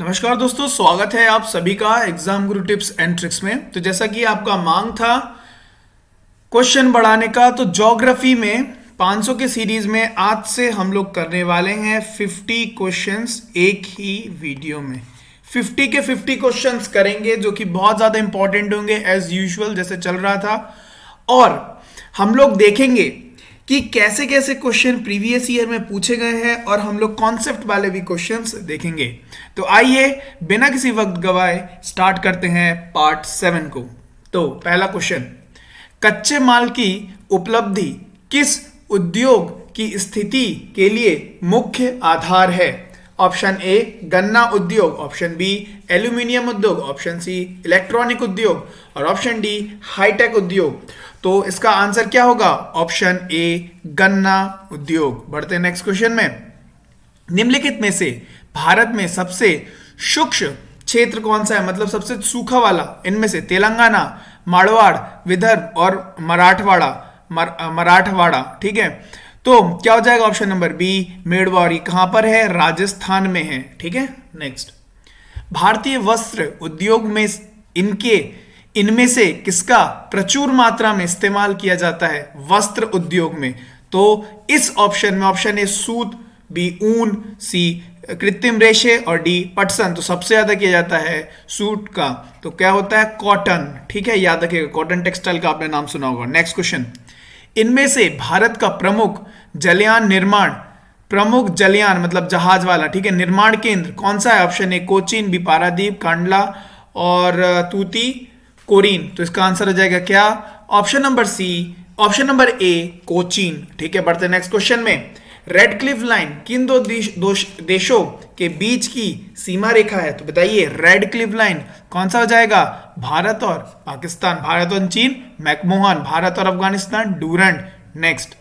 नमस्कार दोस्तों, स्वागत है आप सभी का exam Guru tips and tricks में। तो जैसा कि आपका मांग था क्वेश्चन बढ़ाने का, तो ज्योग्राफी में 500 के सीरीज में आज से हम लोग करने वाले हैं 50 क्वेश्चंस एक ही वीडियो में। 50 के 50 क्वेश्चंस करेंगे जो कि बहुत ज़्यादा इंपॉर्टेंट होंगे एज यूजुअल जैसे चल रहा था। और हम लोग देखेंगे कि कैसे कैसे क्वेश्चन प्रीवियस ईयर में पूछे गए हैं और हम लोग कॉन्सेप्ट वाले भी क्वेश्चंस देखेंगे। तो आइए बिना किसी वक्त गवाए स्टार्ट करते हैं पार्ट 7 को। तो पहला क्वेश्चन, कच्चे माल की उपलब्धि किस उद्योग की स्थिति के लिए मुख्य आधार है? ऑप्शन ए गन्ना उद्योग, ऑप्शन बी एल्यूमिनियम उद्योग, ऑप्शन सी इलेक्ट्रॉनिक उद्योग और ऑप्शन डी हाईटेक उद्योग। तो इसका आंसर क्या होगा? ऑप्शन ए गन्ना उद्योग। बढ़ते हैं नेक्स्ट क्वेश्चन में। निम्नलिखित में से भारत में सबसे शुष्क क्षेत्र कौन सा है, मतलब सबसे सूखा वाला? इनमें से तेलंगाना, मारवाड़, विदर्भ और मराठवाड़ा। ठीक है, तो क्या हो जाएगा? ऑप्शन नंबर बी मेड़वा। और ये कहां पर है? राजस्थान में है। ठीक है, नेक्स्ट। भारतीय वस्त्र उद्योग में इनमें से किसका प्रचुर मात्रा में इस्तेमाल किया जाता है वस्त्र उद्योग में? तो इस ऑप्शन में ऑप्शन ए सूत, बी ऊन, सी कृत्रिम रेशे और डी पटसन। तो सबसे ज्यादा किया जाता है सूट का, तो क्या होता है? कॉटन। ठीक है, याद रखिएगा, कॉटन टेक्सटाइल का आपने नाम सुना होगा। नेक्स्ट क्वेश्चन, इनमें से भारत का प्रमुख जलयान मतलब जहाज वाला, ठीक है, निर्माण केंद्र कौन सा है? Option A Cochin, B Paradip, Kandla और तूती कोरीन। तो इसका आंसर हो जाएगा क्या? Option number A Cochin. ठीक है, बढ़ते नेक्स्ट क्वेश्चन में। रेड क्लिफ लाइन किन दो देशों के बीच की सीमा रेखा है? तो बताइए, रेड क्लिफ लाइन कौन सा हो जाएगा? भारत और पाकिस्तान, भारत और चीन मैकमोहन, भारत और अफगानिस्तान डूरंड। नेक्स्ट,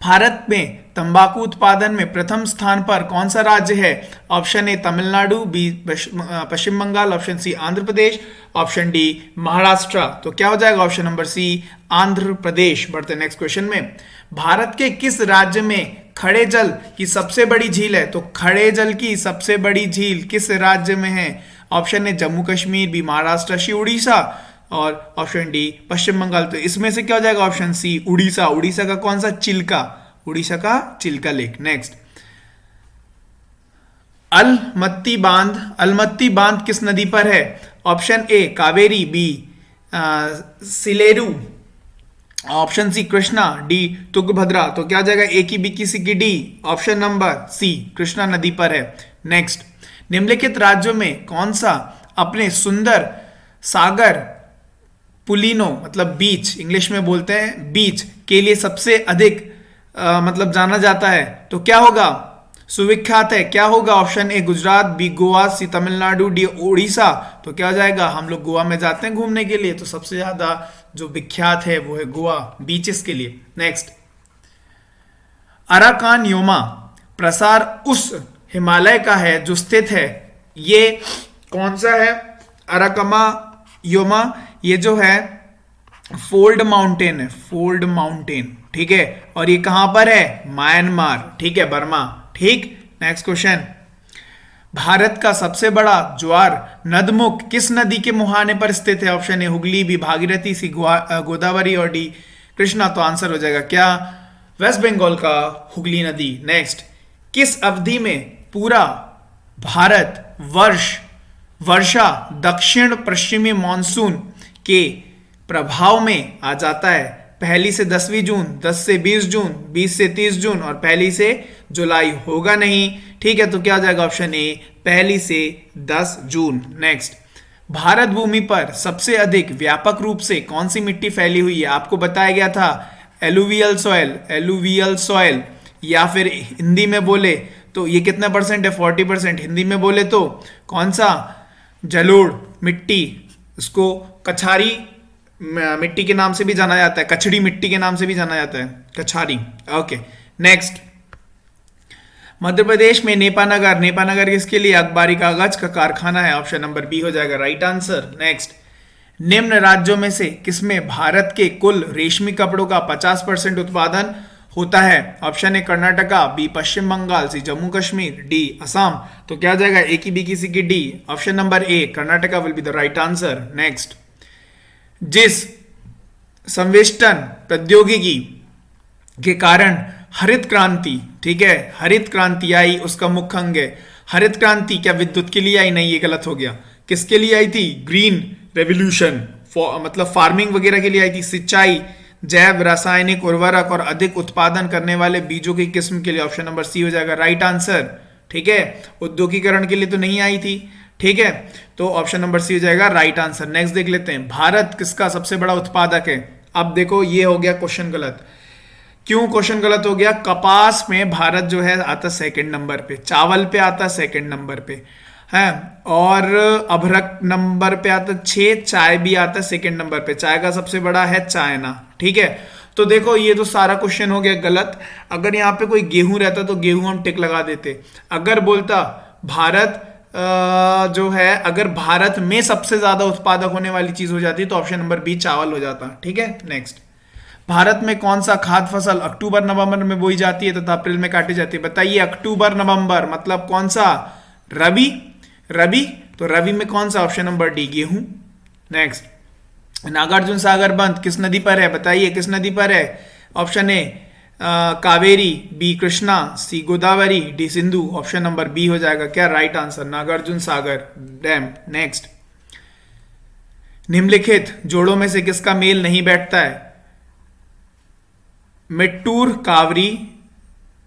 भारत में तंबाकू उत्पादन में प्रथम स्थान पर कौन सा राज्य है? Option A Tamil Nadu, B Paschim Bengal, option C Andhra Pradesh, option D Maharashtra. तो क्या हो जाएगा? Option number C Andhra Pradesh. बढ़ते नेक्स्ट क्वेश्चन में। भारत के किस राज्य में खड़े जल की सबसे बड़ी झील है? तो खड़े जल की सबसे बड़ी झील किस राज्य में है? Option A Jammu Kashmir, B Maharashtra, C Orissa और ऑप्शन डी पश्चिम बंगाल। तो इसमें से क्या हो जाएगा? Option C Orissa. उड़ीसा का कौन सा? चिल्का, उड़ीसा का चिल्का लेक। नेक्स्ट, अलमत्ती बांध किस नदी पर है? Option A Kaveri, B Sileru, option C Krishna, D Tungabhadra. तो क्या हो जाएगा? ए की बी की सी की D, option number C Krishna नदी पर है। नेक्स्ट, निम्नलिखित राज्यों में कौन सा अपने सुंदर सागर पुलिनो मतलब बीच, इंग्लिश में बोलते हैं बीच, के लिए सबसे अधिक मतलब जाना जाता है? तो क्या होगा? सुविख्यात है, क्या होगा? Option A Gujarat, B Goa, C Tamil Nadu, D Orissa. तो क्या हो जाएगा? हम लोग गोवा में जाते हैं घूमने के लिए, तो सबसे ज्यादा जो विख्यात है वो है गोवा बीचेस के लिए। नेक्स्ट, अराकान योमा प्रसार उस हिमालय का है जो स्थित है, ये कौन सा है? अराकमा योमा, ये जो है फोल्ड माउंटेन है, फोल्ड माउंटेन। ठीक है, और ये कहां पर है? म्यांमार। ठीक है, बर्मा। ठीक, नेक्स्ट क्वेश्चन, भारत का सबसे बड़ा ज्वार नदमुख किस नदी के मुहाने पर स्थित है? Option A Hooghly, B Bhagirathi, C Godavari और डी कृष्णा। तो आंसर हो जाएगा क्या? वेस्ट बंगाल का हुगली नदी। नेक्स्ट, किस अवधि में पूरा भारत वर्षा दक्षिण पश्चिमी मानसून के प्रभाव में आ जाता है? पहली से 10वीं जून, 10 से 20 जून, 20 से 30 जून और पहली से जुलाई होगा नहीं। ठीक है, तो क्या हो जाएगा? ऑप्शन ए पहली से 10 जून। नेक्स्ट, भारत भूमि पर सबसे अधिक व्यापक रूप से कौन सी मिट्टी फैली हुई है? आपको बताया गया था एलुवियल सॉइल, या फिर हिंदी में बोले तो ये कितना परसेंट है? 40%। हिंदी में बोले तो कौन सा? जलोढ़ मिट्टी, इसको कछारी मिट्टी के नाम से भी जाना जाता है, कछड़ी मिट्टी के नाम से भी जाना जाता है, कछारी। ओके, नेक्स्ट, मध्य प्रदेश में नेपानगर किसके लिए? अखबारी कागज का कारखाना है। ऑप्शन नंबर बी हो जाएगा राइट आंसर। नेक्स्ट, निम्न राज्यों में से किसमें भारत के कुल रेशमी कपड़ों का 50% उत्पादन होता है? Option A Karnataka, B Paschim Bengal, C Jammu Kashmir, D Assam. तो क्या जाएगा? ए की, बी की, सी की, D. Option number A Karnataka will be the right answer. Next, जिस संवेष्टन प्रौद्योगिकी के कारण हरित क्रांति, ठीक है, हरित क्रांति आई, उसका मुख्य अंग है हरित क्रांति। क्या विद्युत के लिए आई? नहीं, ये गलत हो गया। किसके लिए आई थी? ग्रीन रेवोल्यूशन, मतलब फार्मिंग वगैरह के लिए आई थी। सिंचाई, जैव रासायनिक उर्वरक और अधिक उत्पादन करने वाले बीजों की किस्म के लिए। ऑप्शन नंबर सी हो जाएगा राइट आंसर। ठीक है, उद्योगीकरण के लिए तो नहीं आई थी। ठीक है, तो ऑप्शन नंबर सी हो जाएगा राइट आंसर। नेक्स्ट देख लेते हैं, भारत किसका सबसे बड़ा उत्पादक है? अब देखो, ये हो गया क्वेश्चन गलत। क्यों क्वेश्चन गलत हो गया? कपास में भारत जो है आता सेकंड नंबर पे, चावल पे आता सेकंड नंबर पे है, और अभ्रक नंबर पे आता 6, चाय भी आता सेकंड नंबर पे। चाय का सबसे बड़ा है चाइना। ठीक है, तो देखो ये तो सारा क्वेश्चन हो गया गलत। अगर यहाँ पे कोई गेहूं रहता तो गेहूं हम टिक लगा देते। अगर बोलता भारत जो है, अगर भारत में सबसे ज्यादा उत्पादक होने वाली चीज हो जाती तो ऑप्शन नंबर बी चावल हो जाता। ठीक है, नेक्स्ट, भारत में कौन सा खाद्य फसल अक्टूबर नवंबर में बोई जाती है तथा अप्रैल में काटी जाती है? बताइए, अक्टूबर नवंबर मतलब कौन सा? रबी। रबी, तो रबी में कौन सा? ऑप्शन नंबर डी गेहूं। नेक्स्ट, नागार्जुन सागर बंद किस नदी पर है? बताइए किस नदी पर है? Option A Kaveri, B Krishna, C Godavari, D Sindhu. Option number B हो जाएगा क्या right answer? Nagarjuna Sagar dam. Next, निम्नलिखित जोड़ों में से किसका मेल नहीं बैठता है? मिट्टूर कावरी,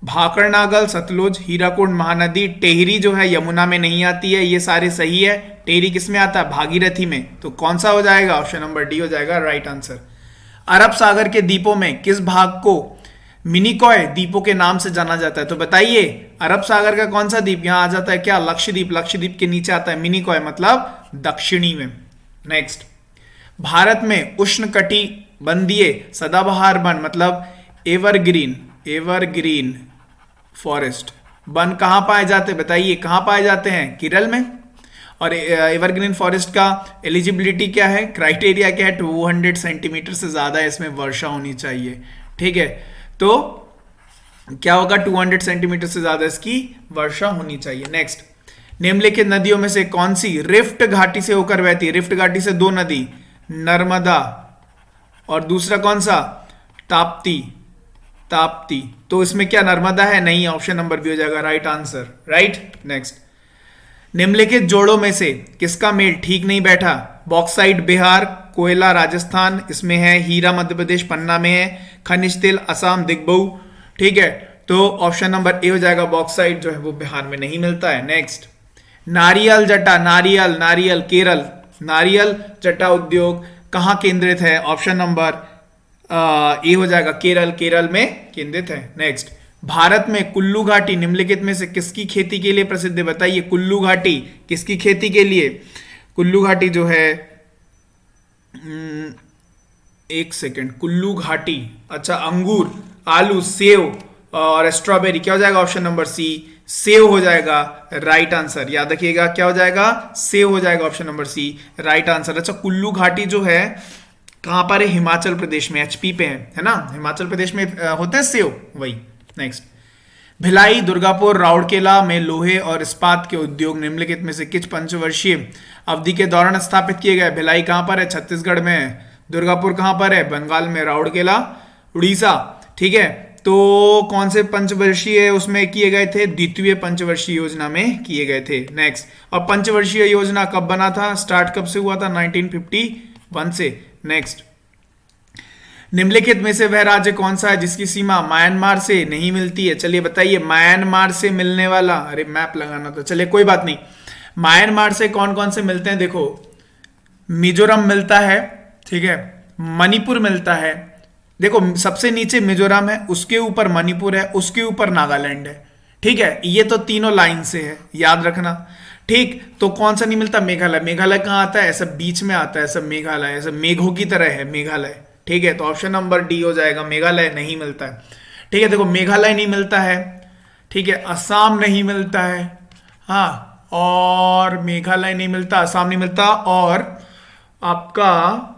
भाकरनागल सतलुज, हीराकुंड महानदी। टेहरी जो है यमुना में नहीं आती है, ये सारे सही है। टेहरी किस में आता है? भागीरथी में। तो कौन सा हो जाएगा? ऑप्शन नंबर डी हो जाएगा राइट आंसर। अरब सागर के द्वीपों में किस भाग को मिनिकॉय द्वीपों के नाम से जाना जाता है? तो बताइए, अरब सागर का कौन सा द्वीप यहां आ जाता है? क्या लक्षद्वीप? लक्षद्वीप के नीचे आता है मिनिकॉय, मतलब दक्षिणी में। नेक्स्ट, भारत में उष्णकटिबंधीय सदाबहार वन मतलब एवरग्रीन, एवरग्रीन फॉरेस्ट वन कहां पाए जाते हैं? बताइए कहां पाए जाते हैं? केरल में। और एवरग्रीन फॉरेस्ट का एलिजिबिलिटी क्या है, क्राइटेरिया क्या है? 200 सेंटीमीटर से ज्यादा इसमें वर्षा होनी चाहिए। ठीक है, तो क्या होगा? 200 सेंटीमीटर से ज्यादा इसकी वर्षा होनी चाहिए। नेक्स्ट, निम्नलिखित नदियों में से कौन सी रिफ्ट घाटी से होकर बहती है? रिफ्ट घाटी से दो नदी, नर्मदा और दूसरा कौन सा? ताप्ती। ताप्ती, तो इसमें क्या नर्मदा है? नहीं, ऑप्शन नंबर बी हो जाएगा राइट आंसर। राइट। नेक्स्ट, निम्नलिखित जोड़ों में से किसका मेल ठीक नहीं बैठा? बॉक्साइट बिहार, कोयला राजस्थान इसमें है, हीरा मध्य प्रदेश पन्ना में है, खनिज तेल असम दिग्बऊ। ठीक है, तो ऑप्शन नंबर ए हो जाएगा, बॉक्साइट जो है वो बिहार में नहीं मिलता है। नेक्स्ट, नारियल जटा, नारियल, नारियल केरल, नारियल जटा उद्योग कहां केंद्रित है? ऑप्शन नंबर ए हो जाएगा केरल, केरल में केंद्रित है। नेक्स्ट, भारत में कुल्लू घाटी निम्नलिखित में से किसकी खेती के लिए प्रसिद्ध है? बताइए, कुल्लू घाटी किसकी खेती के लिए? कुल्लू घाटी जो है, एक सेकेंड, कुल्लू घाटी, अच्छा अंगूर, आलू, सेव और स्ट्रॉबेरी। क्या हो जाएगा? ऑप्शन नंबर सी सेव हो जाएगा राइट आंसर। याद रखिएगा क्या हो जाएगा? सेव हो जाएगा, option number C right answer. अच्छा, कुल्लू घाटी जो है कहां पर है? हिमाचल प्रदेश में, एचपी पे है ना? हिमाचल प्रदेश में होते हैं सेव, वही। नेक्स्ट, भिलाई, दुर्गापुर, राउरकेला में लोहे और इस्पात के उद्योग निम्नलिखित में से किस पंचवर्षीय अवधि के दौरान स्थापित किए गए? भिलाई कहां पर है? छत्तीसगढ़ में है। दुर्गापुर कहां पर है? बंगाल में। राउरकेला उड़ीसा। ठीक है, तो कौन से पंचवर्षीय उसमें किए गए थे? द्वितीय पंचवर्षीय योजना में किए गए थे। नेक्स्ट, और पंचवर्षीय योजना कब बना था? स्टार्ट कब से हुआ था? 1951 से। नेक्स्ट, निम्नलिखित में से वह राज्य कौन सा है जिसकी सीमा म्यांमार से नहीं मिलती है? चलिए बताइए, म्यांमार से मिलने वाला, अरे मैप लगाना तो, चलिए कोई बात नहीं। म्यांमार से कौन कौन से मिलते हैं? देखो, मिजोरम मिलता है, ठीक है, मणिपुर मिलता है। देखो, सबसे नीचे मिजोरम है, उसके ऊपर मणिपुर है, उसके ऊपर नागालैंड है। ठीक है, ये तो तीनों लाइन से है, याद रखना। ठीक, तो कौन सा नहीं मिलता? मेघालय। मेघालय कहां आता है? ऐसा बीच में आता है, ऐसा मेघालय, ऐसा मेघों की तरह है मेघालय। ठीक है, तो ऑप्शन नंबर डी हो जाएगा, मेघालय नहीं मिलता है। ठीक है, देखो मेघालय नहीं मिलता है, ठीक है, असम नहीं मिलता है, हाँ, और मेघालय नहीं मिलता, असम नहीं मिलता, और आपका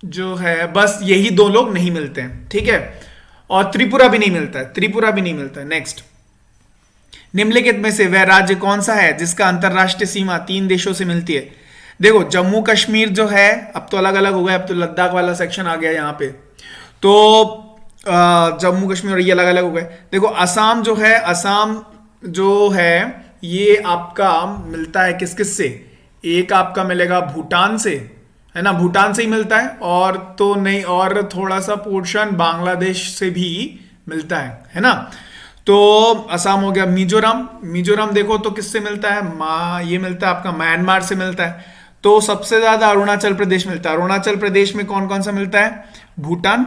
जो है बस यही दो लोग नहीं मिलते हैं। ठीक है, और त्रिपुरा भी नहीं मिलता है, त्रिपुरा भी नहीं मिलता है। नेक्स्ट, निम्नलिखित में से वह राज्य कौन सा है जिसका अंतरराष्ट्रीय सीमा 3 देशों से मिलती है? देखो जम्मू कश्मीर जो है अब तो अलग अलग हो गया, अब तो लद्दाख वाला सेक्शन आ गया यहाँ पे, तो जम्मू कश्मीर और ये अलग अलग हो गए। देखो असम जो है, असम जो है ये आपका मिलता है किस किस से? एक आपका मिलेगा भूटान से, है ना, भूटान से ही मिलता है, और तो नहीं, और थोड़ा सा पोर्शन बांग्लादेश से भी मिलता है ना। तो असम हो गया। मिजोरम, मिजोरम देखो तो किससे मिलता है? ये मिलता है आपका म्यांमार से मिलता है। तो सबसे ज्यादा अरुणाचल प्रदेश मिलता है। अरुणाचल प्रदेश में कौन कौन सा मिलता है? भूटान,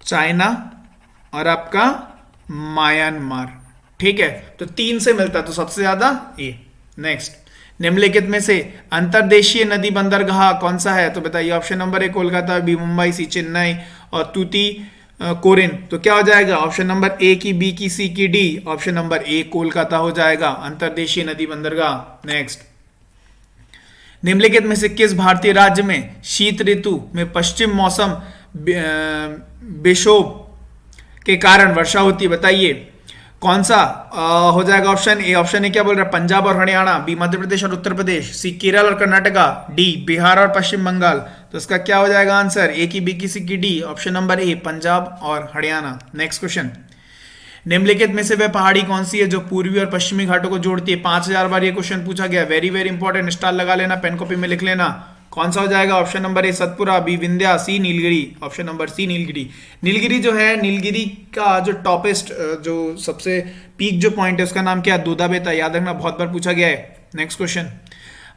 चाइना और आपका म्यांमार, ठीक है। तो 3 से मिलता है, तो सबसे ज्यादा ये। नेक्स्ट, निम्नलिखित में से अंतर्देशीय नदी बंदरगाह कौन सा है? तो बताइए। Option number A Kolkata, B Mumbai, C Chennai और तूती कोरिन। तो क्या हो जाएगा? ऑप्शन नंबर ए की, बी की, सी की, D. Option number A Kolkata हो जाएगा, अंतर्देशीय नदी बंदरगाह। नेक्स्ट, निम्नलिखित में से किस भारतीय राज्य में शीत ऋतु में पश्चिम मौसम विक्षोभ के कारण वर्षा होती है? बताइए कौन सा हो जाएगा? ऑप्शन ए, ऑप्शन ए क्या बोल रहा है? पंजाब और हरियाणा, बी मध्य प्रदेश और उत्तर प्रदेश, सी केरल और कर्नाटका, डी बिहार और पश्चिम बंगाल। तो इसका क्या हो जाएगा आंसर? ए की, बी की, सी की, डी। ऑप्शन नंबर ए पंजाब और हरियाणा। नेक्स्ट क्वेश्चन, निम्नलिखित में से वह पहाड़ी कौन सी है जो पूर्वी और पश्चिमी घाटों को जोड़ती है? 5000 बार ये क्वेश्चन पूछा गया, वेरी वेरी इंपॉर्टेंट, स्टार लगा लेना, पेन कॉपी में लिख लेना। कौन सा हो जाएगा? Option number A Satpura, B Vindhya, C Nilgiri. Option number C Nilgiri. Nilgiri जो है, नीलगिरी का जो टॉपेस्ट, जो सबसे पीक जो पॉइंट है उसका नाम क्या है? दूधाबेता। याद रखना, बहुत बार पूछा गया है। नेक्स्ट क्वेश्चन,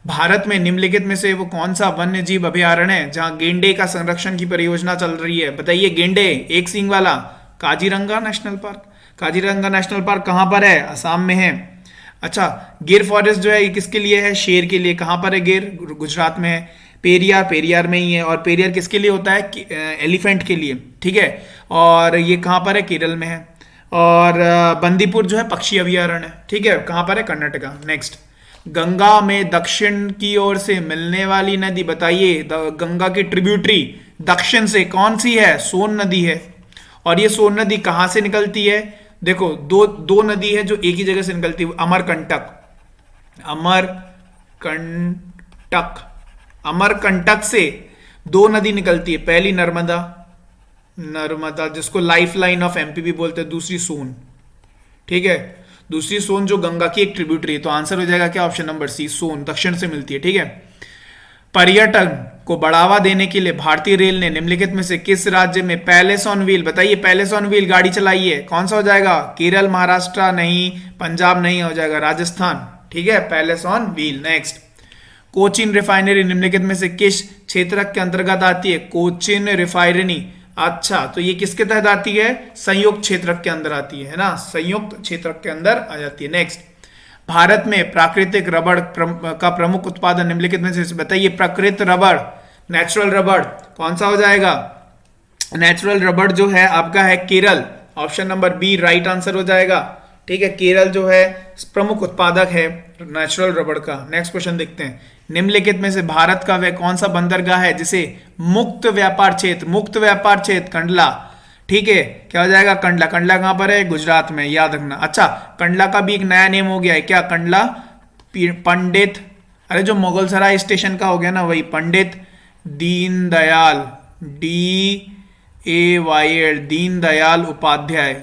भारत में निम्नलिखित में से वो कौन सा वन्य जीव अभयारण्य है जहां गेंडे का संरक्षण की परियोजना चल रही है? बताइए। गेंडे, एक सींग वाला, Kaziranga national park. Kaziranga national park कहां पर है? असम में है। अच्छा, गिर फॉरेस्ट जो है ये किसके लिए है? शेर के लिए। कहां पर है गिर? गुजरात में है। पेरियार, पेरियार में ही है। और पेरियार किसके लिए होता है? एलिफेंट के लिए, ठीक है। और ये कहां पर है? केरल में है। और बंदीपुर जो है पक्षी अभयारण्य, ठीक है, कहां पर है? कर्नाटका। नेक्स्ट, गंगा में दक्षिण की ओर से मिलने वाली नदी, बताइए। गंगा की ट्रिब्यूटरी दक्षिण से कौन सी है? सोन नदी है। और ये सोन नदी कहां से निकलती है? देखो दो नदी है जो एक ही जगह से निकलती है, अमरकंटक, अमरकंटक, अमरकंटक से 2 नदी निकलती है। पहली नर्मदा, नर्मदा जिसको लाइफ लाइन ऑफ एमपी भी बोलते हैं, दूसरी सोन, ठीक है। दूसरी सोन जो गंगा की एक ट्रिब्यूटरी है। तो आंसर हो जाएगा क्या? ऑप्शन नंबर सी, सोन दक्षिण से मिलती है, ठीक है। पर्यटन को बढ़ावा देने के लिए भारतीय रेल ने निम्नलिखित में से किस राज्य में पैलेस ऑन व्हील, बताइए, पैलेस ऑन व्हील गाड़ी चलाई है? कौन सा हो जाएगा? केरल, महाराष्ट्र नहीं, पंजाब नहीं, हो जाएगा राजस्थान, ठीक है, palace on wheel. Next, Cochin refinery निम्नलिखित में से किस क्षेत्र के अंतर्गत आती है? कोचिन रिफाइनरी, अच्छा, तो ये किसके तहत आती है? संयुक्त क्षेत्र के अंदर आती है ना, संयुक्त क्षेत्र के अंदर आ जाती है। नेक्स्ट, भारत में प्राकृतिक रबड़ का प्रमुख उत्पादन निम्नलिखित में से बताइए। प्राकृतिक रबड़, नेचुरल रबड़, कौन सा हो जाएगा? नेचुरल रबड़ जो है आपका है Kerala. Option number B right answer हो जाएगा, ठीक है। केरल जो है प्रमुख उत्पादक है नेचुरल रबड़ का। नेक्स्ट क्वेश्चन देखते हैं, निम्नलिखित में से भारत का वह कौन सा बंदरगाह है जिसे मुक्त व्यापार क्षेत्र, मुक्त व्यापार क्षेत्र कंडला, ठीक है, क्या हो जाएगा? कंडला। कंडला कहां पर है? गुजरात में, याद रखना। अच्छा, कंडला का भी एक नया नेम हो गया है क्या? कंडला पंडित, अरे जो मुगल सराय स्टेशन का हो गया ना, वही पंडित दीनदयाल, DAYL, दीनदयाल उपाध्याय,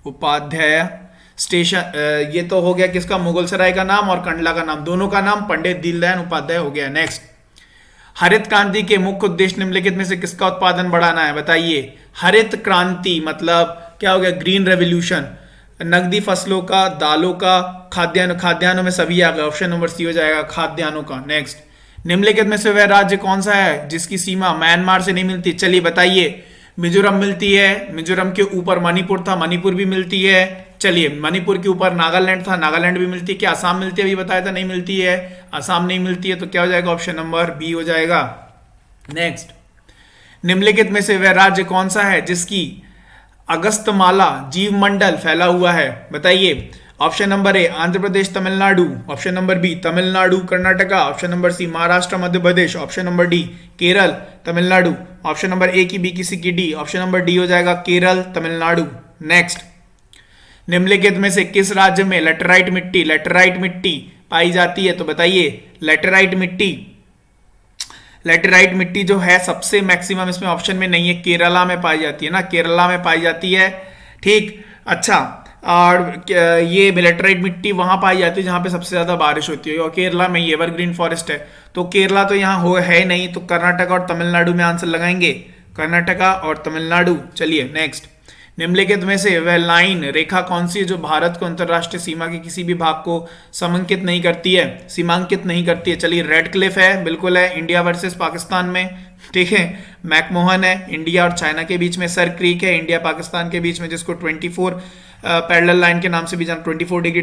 उपाध्याय स्टेशन। ये तो हो गया किसका? मुगल सराय का नाम और कंडला का नाम, दोनों का नाम पंडित दीनदयाल उपाध्याय हो गया। नेक्स्ट, हरित क्रांति के मुख्य उद्देश्य निम्नलिखित में से किसका उत्पादन बढ़ाना है? बताइए। हरित क्रांति मतलब क्या हो गया? Green revolution. नकदी फसलों का, दालों का, खाद्यान्न, खाद्यान्नों में सभी आ गए। ऑप्शन नंबर सी हो जाएगा खाद्यान्नों का। नेक्स्ट, निम्नलिखित में से वह राज्य कौन सा है जिसकी सीमा म्यांमार से नहीं मिलती? चलिए बताइए। मिजोरम मिलती है, मिजोरम के ऊपर मणिपुर था, मणिपुर भी मिलती है। चलिए, मणिपुर के ऊपर नागालैंड था, नागालैंड भी मिलती है। क्या असम मिलती है? अभी बताया था नहीं मिलती है, असम नहीं मिलती है। तो क्या हो जाएगा? ऑप्शन नंबर बी हो जाएगा। नेक्स्ट, निम्नलिखित में से वह राज्य कौन सा है जिसकी अगस्तमाला जीव मंडल फैला हुआ है? बताइए। Option number A Andhra Pradesh Tamil Nadu, option number B Tamil Nadu Karnataka, option number C Maharashtra Madhya Pradesh, option number D Kerala Tamil Nadu, option number A की बी की सी की डी, ऑप्शन नंबर डी हो जाएगा केरल तमिलनाडु। नेक्स्ट, निम्नलिखित में से किस राज्य में लेटराइट मिट्टी पाई जाती है? तो बताइए, लेटराइट मिट्टी जो है सबसे मैक्सिमम इसमें ऑप्शन में नहीं है, केरला में पाई जाती है ना, केरला में पाई जाती है। ठीक, अच्छा, और ये लेटराइट मिट्टी वहां पाई जाती है जहां पे सबसे ज्यादा बारिश होती है, और केरला में ये एवरग्रीन फॉरेस्ट है। तो केरला तो यहाँ है नहीं, तो कर्नाटका और तमिलनाडु में आंसर लगाएंगे, कर्नाटका और तमिलनाडु। चलिए नेक्स्ट, निम्नलिखित में से वह लाइन रेखा कौन सी है जो भारत को अंतरराष्ट्रीय सीमा के किसी भी भाग को सीमांकित नहीं करती है? चलिए, रेड क्लिफ है, बिल्कुल है, इंडिया वर्सेस पाकिस्तान में। ठीक है, मैकमोहन है, इंडिया और चाइना के बीच में। सर क्रीक है, इंडिया पाकिस्तान के बीच में, जिसको 24 पैरेलल लाइन के नाम से भी जाना, 24 डिग्री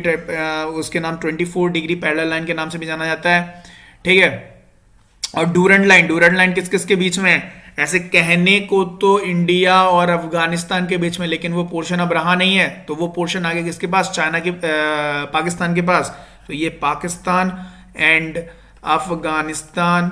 उसके नाम 24 डिग्री पैरेलल लाइन के नाम से भी जाना जाता है। ठीक है, और डूरंड लाइन किस किस के बीच में है? ऐसे कहने को तो इंडिया और अफगानिस्तान के बीच में, लेकिन वो पोर्शन अब रहा नहीं है, तो वो पोर्शन आगे किसके पास? पाकिस्तान के पास। तो ये पाकिस्तान एंड अफगानिस्तान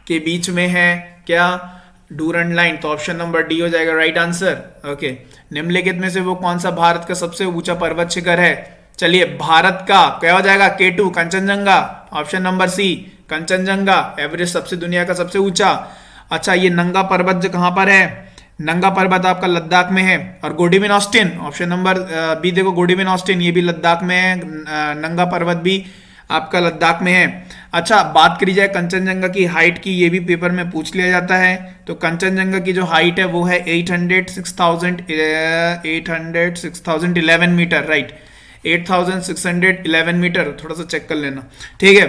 के बीच में है क्या? Durand line. तो ऑप्शन नंबर डी हो जाएगा राइट आंसर। ओके, निम्नलिखित में से वो कौन सा भारत का सबसे ऊंचा पर्वत शिखर है? चलिए, भारत का क्या हो जाएगा? K2 Kanchenjunga, option number C Kanchenjunga, Everest सबसे दुनिया का सबसे ऊंचा। अच्छा, ये नंगा पर्वत जो कहां पर है? नंगा पर्वत आपका लद्दाख में है। और गोडीविन ऑस्टिन, ऑप्शन नंबर बी देखो, गोडीविन ऑस्टिन ये भी लद्दाख में है, नंगा पर्वत भी आपका लद्दाख में है। अच्छा, बात करी जाए कंचनजंगा की हाइट की, ये भी पेपर में पूछ लिया जाता है। तो कंचनजंगा की जो हाइट है वो है 806,011 मीटर, राइट, 8,611 मीटर, थोड़ा सा चेक कर लेना। ठीक है,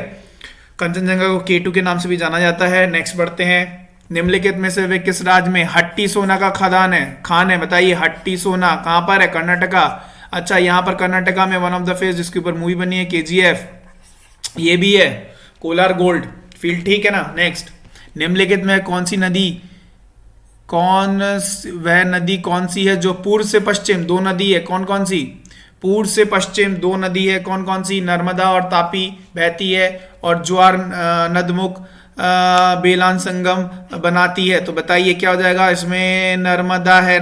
कंचनजंगा को K2 के नाम से भी जाना जाता है। नेक्स्ट बढ़ते हैं, निम्नलिखित में से वे किस राज्य में हट्टी सोना का खान है? बताइए, हट्टी सोना कहां पर है? कर्नाटका। अच्छा, यहां पर कर्नाटका में वन ऑफ द फेस जिसके ऊपर मूवी बनी है KGF, ये भी है, कोलार गोल्ड फील्ड। ठीक है ना। नेक्स्ट, निम्नलिखित में कौन सी नदी कौन सी है जो पूर्व से पश्चिम दो नदी है? कौन सी पूर्व से पश्चिम दो नदी है? कौन सी? नर्मदा और तापी बहती है, और ज्वार नदमुख बेलान संगम बनाती है। तो बताइए क्या हो जाएगा इसमें? नर्मदा है,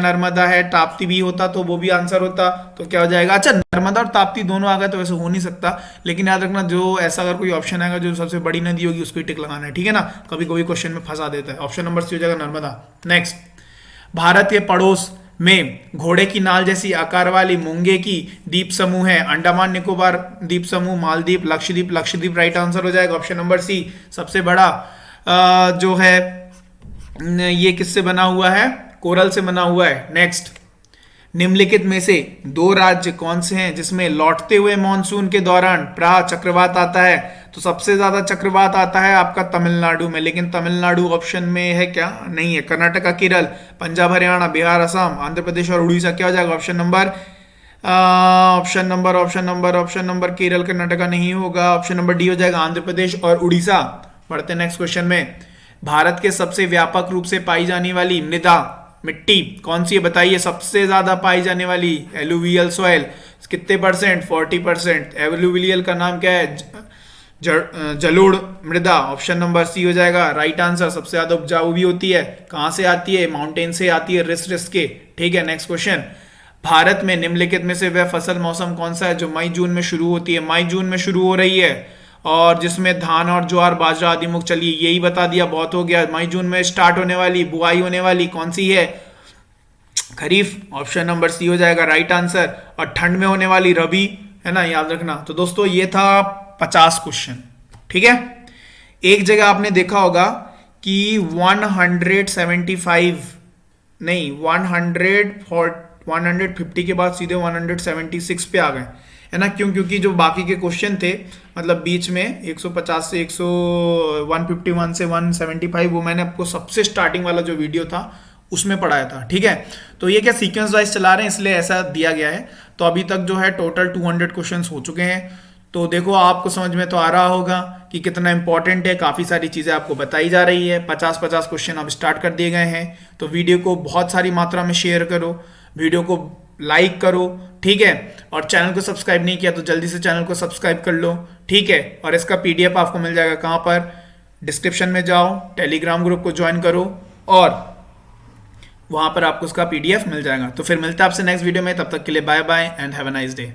ताप्ती भी होता तो वो भी आंसर होता, तो क्या हो जाएगा? अच्छा, नर्मदा और ताप्ती दोनों आ गए तो वैसे हो नहीं सकता, लेकिन याद रखना जो ऐसा अगर कोई ऑप्शन आएगा जो सबसे बड़ी नदी होगी उसको ही टिक लगाना है। ठीक है ना, कभी कभी क्वेश्चन में फंसा देता है। ऑप्शन नंबर सी हो जाएगा नर्मदा। नेक्स्ट, भारत के पड़ोस में घोड़े की नाल जैसी आकार वाली मूंगे की द्वीप समूह है? अंडमान निकोबार द्वीप समूह, मालदीप, लक्षद्वीप राइट आंसर हो जाएगा। ऑप्शन नंबर सी सबसे बड़ा जो है ये किससे बना हुआ है? कोरल से बना हुआ है। नेक्स्ट, निम्नलिखित में से दो राज्य कौन से हैं जिसमें लौटते हुए मॉनसून के दौरान प्राह चक्रवात आता है? तो सबसे ज्यादा चक्रवात आता है आपका तमिलनाडु में, लेकिन तमिलनाडु ऑप्शन में है क्या? नहीं है। कर्नाटका, केरल, पंजाब, हरियाणा, बिहार, असम, आंध्र प्रदेश और उड़ीसा क्या हो जाएगा? ऑप्शन नंबर केरल, कर्नाटका नहीं होगा। ऑप्शन नंबर डी हो जाएगा आंध्र प्रदेश और उड़ीसा। बढ़ते नेक्स्ट क्वेश्चन में, भारत के सबसे व्यापक रूप से पाई जाने वाली मृदा मिट्टी कौन सी है? बताइए, सबसे ज्यादा पाई जाने वाली एलुवियल सॉइल कितने परसेंट? 40%। एलुवियल का नाम क्या है? जलोढ़ मृदा। ऑप्शन नंबर सी हो जाएगा राइट आंसर। सबसे ज्यादा उपजाऊ भी होती है, कहां से आती है? माउंटेन से आती है, रिस के। ठीक है, नेक्स्ट क्वेश्चन, भारत में निम्नलिखित में से वह फसल मौसम कौन सा है जो मई जून में शुरू होती है? मई जून में शुरू हो रही है, और जिसमें धान और ज्वार बाजरा आदि मुख्य। चलिए, यही बता दिया, बहुत हो गया। मई जून में स्टार्ट होने वाली बुआई होने वाली कौन सी है? खरीफ। ऑप्शन नंबर सी हो जाएगा राइट आंसर। और ठंड में होने वाली रबी, है ना, याद रखना। तो दोस्तों ये था 50 क्वेश्चन। ठीक है, एक जगह आपने देखा होगा कि 175 नहीं 150 के बाद सीधे 176 पे आ गए, है ना। क्यों? क्योंकि जो बाकी के क्वेश्चन थे, मतलब बीच में 150 से 151 से 175, वो मैंने आपको सबसे स्टार्टिंग वाला जो वीडियो था उसमें पढ़ाया था। ठीक है, तो ये क्या सीक्वेंस वाइज चला रहे हैं इसलिए ऐसा दिया गया है। तो अभी तक जो है टोटल 200 क्वेश्चंस हो चुके हैं। तो देखो, आपको समझ में तो आ रहा होगा कि कितना इंपॉर्टेंट है, काफ़ी सारी चीज़ें आपको बताई जा रही है। 50 क्वेश्चन अब स्टार्ट कर दिए गए हैं। तो वीडियो को बहुत सारी मात्रा में शेयर करो, वीडियो को लाइक करो, ठीक है। और चैनल को सब्सक्राइब नहीं किया तो जल्दी से चैनल को सब्सक्राइब कर लो, ठीक है। और इसका पीडीएफ आपको मिल जाएगा कहाँ पर, डिस्क्रिप्शन में जाओ, टेलीग्राम ग्रुप को ज्वाइन करो और वहां पर आपको उसका पीडीएफ मिल जाएगा। तो फिर मिलता है आपसे नेक्स्ट वीडियो में, तब तक के लिए bye bye and have a nice day.